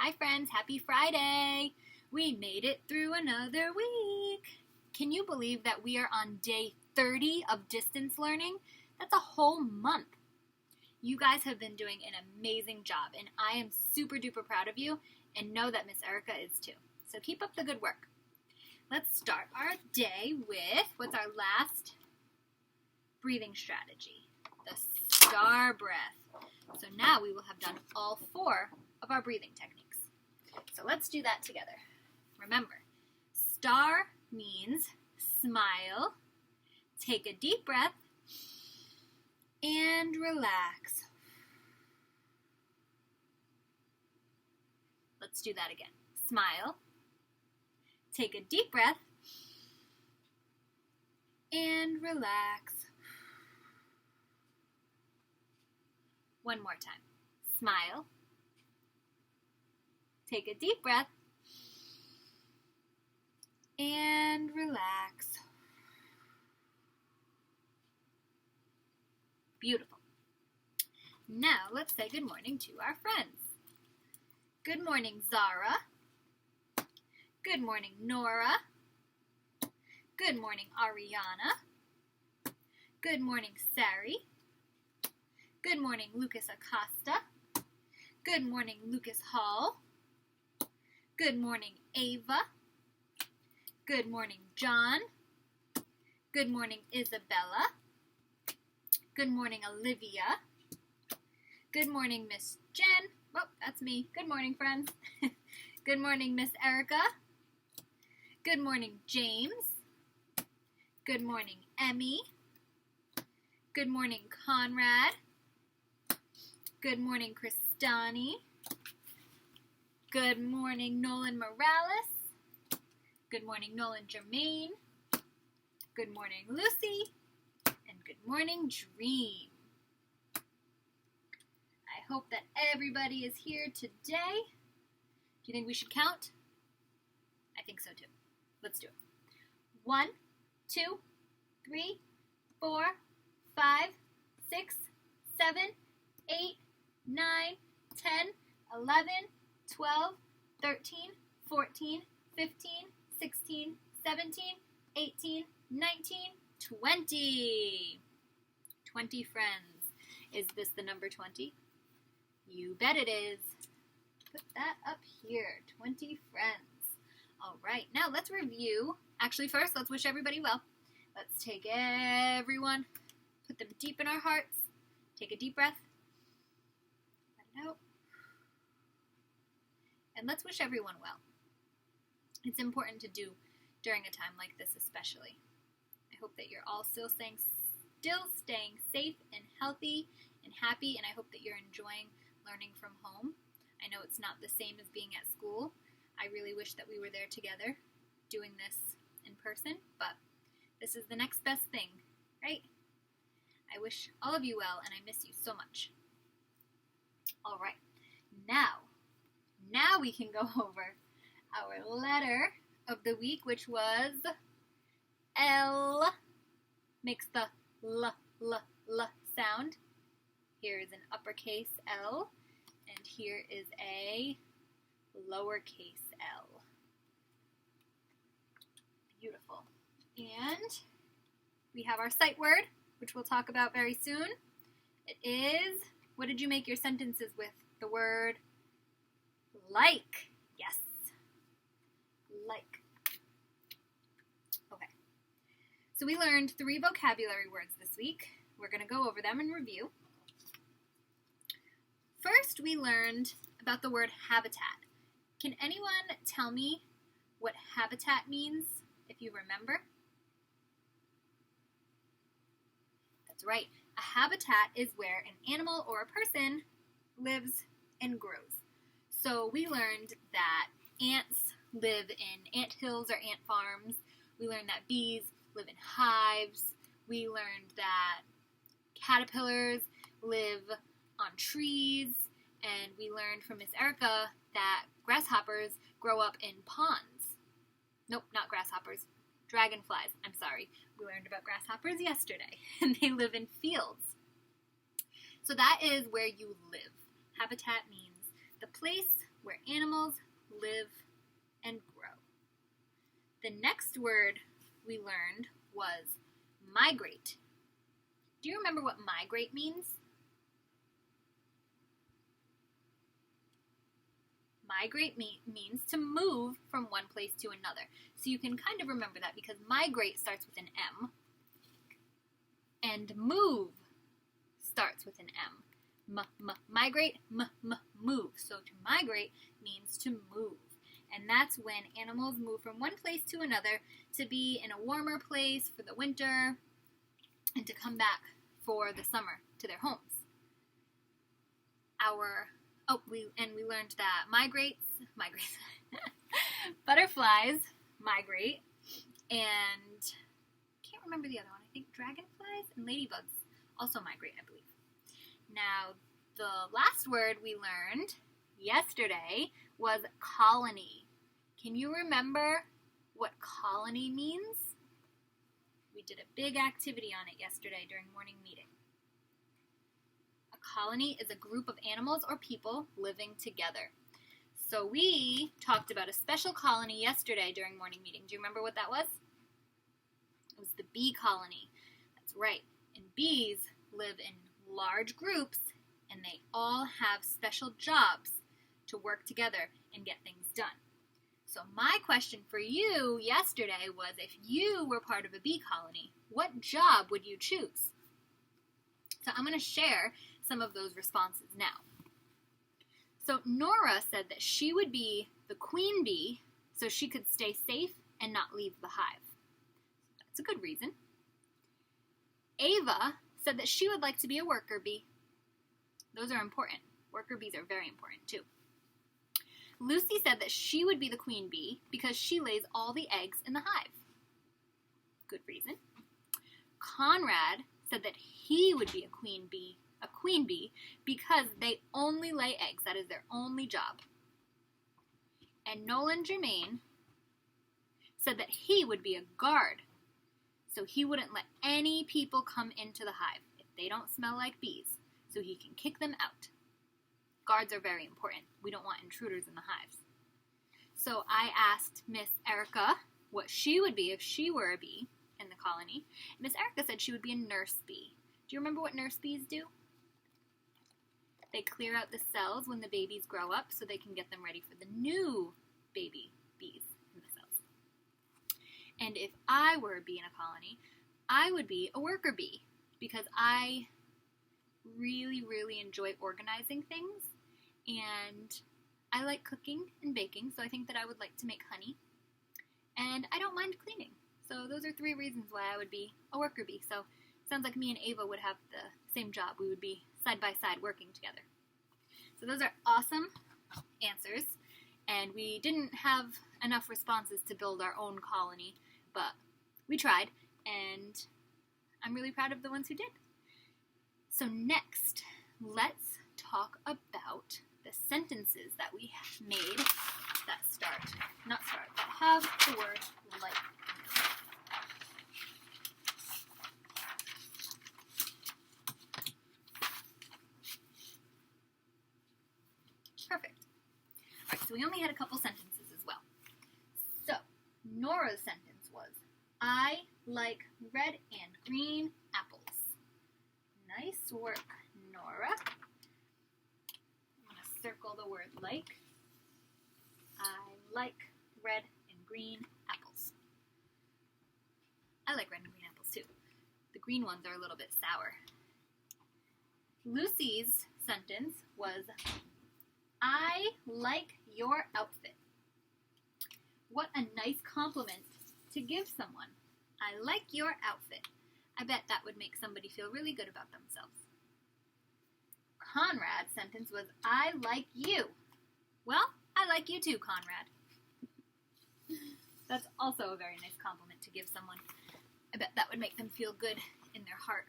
Hi friends, happy Friday! We made it through another week. Can you believe that we are on day 30 of distance learning? That's a whole month. You guys have been doing an amazing job, and I am super duper proud of you and know that Miss Erica is too. So keep up the good work. Let's start our day with, what's our last breathing strategy? The star breath. So now we will have done all 4 of our breathing techniques. So let's do that together. Remember, star means smile, take a deep breath, and relax. Let's do that again. Smile, take a deep breath, and relax. One more time. Smile, take a deep breath, and relax. Beautiful. Now let's say good morning to our friends. Good morning, Zara. Good morning, Nora. Good morning, Ariana. Good morning, Sari. Good morning, Lucas Acosta. Good morning, Lucas Hall. Good morning, Ava. Good morning, John. Good morning, Isabella. Good morning, Olivia. Good morning, Miss Jen. Oh, that's me. Good morning, friends. Good morning, Miss Erica. Good morning, James. Good morning, Emmy. Good morning, Conrad. Good morning, Kristani. Good morning, Nolan Morales. Good morning, Nolan Germain. Good morning, Lucy. And good morning, Dream. I hope that everybody is here today. Do you think we should count? I think so too. Let's do it. 1, 2, 3, 4, 5, 6, 7, 8, 9, 10, 11, 12, 13, 14, 15, 16, 17, 18, 19, 20. 20 friends. Is this the number 20? You bet it is. Put that up here. 20 friends. All right, now let's review. Actually, first, let's wish everybody well. Let's take everyone, put them deep in our hearts. Take a deep breath. Let it out. And let's wish everyone well. It's important to do during a time like this especially. I hope that you're all still staying safe and healthy and happy, and I hope that you're enjoying learning from home. I know it's not the same as being at school. I really wish that we were there together doing this in person, but this is the next best thing, right? I wish all of you well, and I miss you so much. All right, now we can go over our letter of the week, which was L. Makes the L sound. Here is an uppercase L, and here is a lowercase L. Beautiful. And we have our sight word, which we'll talk about very soon. It is, what did you make your sentences with? The word like. Yes. Like. Okay. So we learned 3 vocabulary words this week. We're going to go over them and review. First, we learned about the word habitat. Can anyone tell me what habitat means, if you remember? That's right. A habitat is where an animal or a person lives and grows. So we learned that ants live in ant hills or ant farms. We learned that bees live in hives. We learned that caterpillars live on trees. And we learned from Miss Erica that grasshoppers grow up in ponds. Nope, not grasshoppers. Dragonflies. I'm sorry. We learned about grasshoppers yesterday, and they live in fields. So that is where you live. Habitat means the place where animals live and grow. The next word we learned was migrate. Do you remember what migrate means? Migrate means to move from one place to another. So you can kind of remember that because migrate starts with an M, and move starts with an M. Migrate, move. So to migrate means to move. And that's when animals move from one place to another to be in a warmer place for the winter and to come back for the summer to their homes. We learned that butterflies migrate, and I can't remember the other one. I think dragonflies and ladybugs also migrate, I believe. Now, the last word we learned yesterday was colony. Can you remember what colony means? We did a big activity on it yesterday during morning meeting. A colony is a group of animals or people living together. So we talked about a special colony yesterday during morning meeting. Do you remember what that was? It was the bee colony. That's right. And bees live in large groups, and they all have special jobs to work together and get things done. So my question for you yesterday was, if you were part of a bee colony, what job would you choose? So I'm going to share some of those responses now. So Nora said that she would be the queen bee so she could stay safe and not leave the hive. That's a good reason. Ava said that she would like to be a worker bee. Those are important. Worker bees are very important too. Lucy said that she would be the queen bee because she lays all the eggs in the hive. Good reason. Conrad said that he would be a queen bee because they only lay eggs. That is their only job. And Nolan Germain said that he would be a guard, so he wouldn't let any people come into the hive if they don't smell like bees, so he can kick them out. Guards are very important. We don't want intruders in the hives. So I asked Miss Erica what she would be if she were a bee in the colony. Miss Erica said she would be a nurse bee. Do you remember what nurse bees do? They clear out the cells when the babies grow up so they can get them ready for the new baby bees in the cells. And if I were a bee in a colony, I would be a worker bee because I really, really enjoy organizing things, and I like cooking and baking, so I think that I would like to make honey, and I don't mind cleaning. So those are 3 reasons why I would be a worker bee. So it sounds like me and Ava would have the same job. We would be side by side working together. So those are awesome answers, and we didn't have enough responses to build our own colony, but we tried, and I'm really proud of the ones who did. So next, let's talk about the sentences that we made that have the word like. Perfect. All right, so we only had a couple sentences as well. So Nora's sentence was, I like red and green apples. Nice work, Nora. I'm going to circle the word like. I like red and green apples. I like red and green apples too. The green ones are a little bit sour. Lucy's sentence was, I like your outfit. What a nice compliment to give someone. I like your outfit. I bet that would make somebody feel really good about themselves. Conrad's sentence was, I like you. Well, I like you too, Conrad. That's also a very nice compliment to give someone. I bet that would make them feel good in their heart.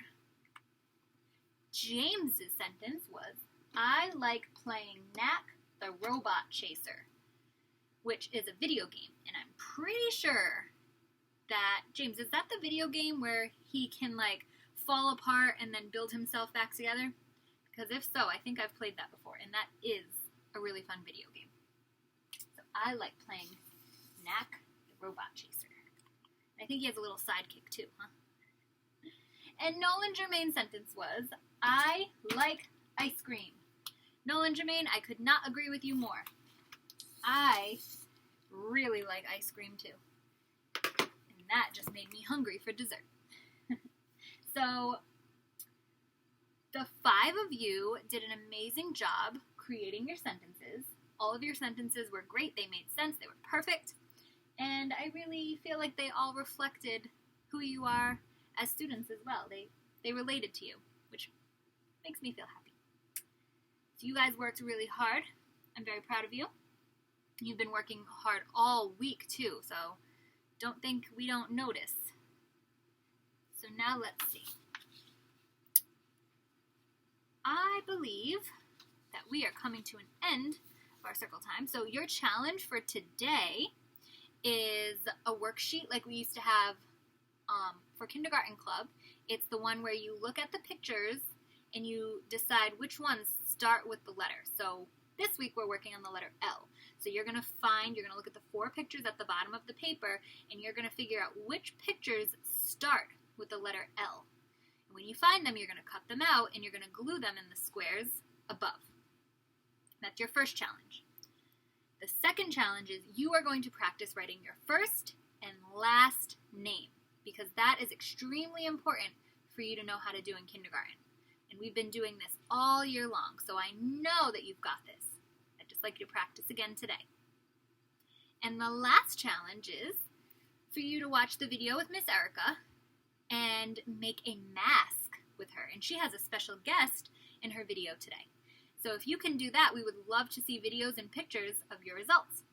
James's sentence was, I like playing Knack the Robot Chaser, which is a video game, and I'm pretty sure that, James, is that the video game where he can, like, fall apart and then build himself back together? Because if so, I think I've played that before, and that is a really fun video game. I like playing Knack the Robot Chaser. I think he has a little sidekick too, huh? And Nolan Germain's sentence was, I like ice cream. Nolan Germain, I could not agree with you more. I really like ice cream too. And that just made me hungry for dessert. So, the 5 of you did an amazing job creating your sentences. All of your sentences were great. They made sense. They were perfect. And I really feel like they all reflected who you are as students as well. They related to you, which makes me feel happy. So you guys worked really hard. I'm very proud of you. You've been working hard all week too, so don't think we don't notice. So now let's see. I believe that we are coming to an end of our circle time. So your challenge for today is a worksheet like we used to have for kindergarten club. It's the one where you look at the pictures and you decide which ones start with the letter. So this week we're working on the letter L. So you're going to look at the 4 pictures at the bottom of the paper, and you're going to figure out which pictures start with the letter L. And when you find them, you're going to cut them out, and you're going to glue them in the squares above. That's your first challenge. The second challenge is you are going to practice writing your first and last name, because that is extremely important for you to know how to do in kindergarten. And we've been doing this all year long, so I know that you've got this. I'd just like you to practice again today. And the last challenge is for you to watch the video with Miss Erica and make a mask with her. And she has a special guest in her video today. So if you can do that, we would love to see videos and pictures of your results.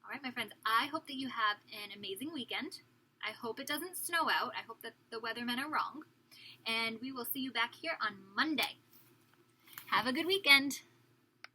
All right, my friends, I hope that you have an amazing weekend. I hope it doesn't snow out. I hope that the weathermen are wrong. And we will see you back here on Monday. Have a good weekend.